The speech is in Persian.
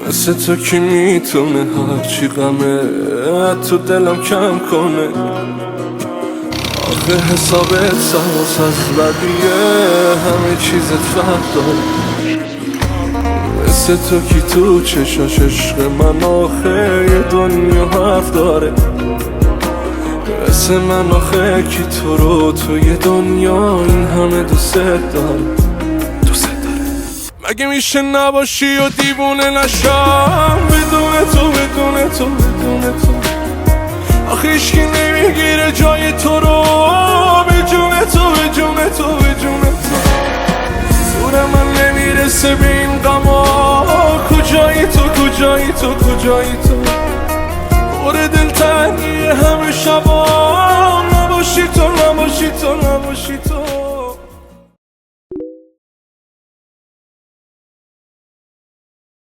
مثل تو کی میتونه هرچی غمه تو دلم کم کنه؟ آخه حسابت سواس از بقیه همه چیزت فرق داره. مثل تو کی تو چشاش عشق من آخه یه دنیا حرف داره. مثل من آخه کی تو رو تو یه دنیا این همه دوست داره. مگه میشه نباشی و دیوونه نشم بدون تو بدون تو بدون تو؟ آخه هیچکی نمیگیره جای تو رو به جون تو به جون تو به جون تو. زور من نمیرسه به این غما کجایی تو کجایی تو کجایی تو؟ پر دلتنگی همه شبا نباشی تو نباشی تو نباشی تو.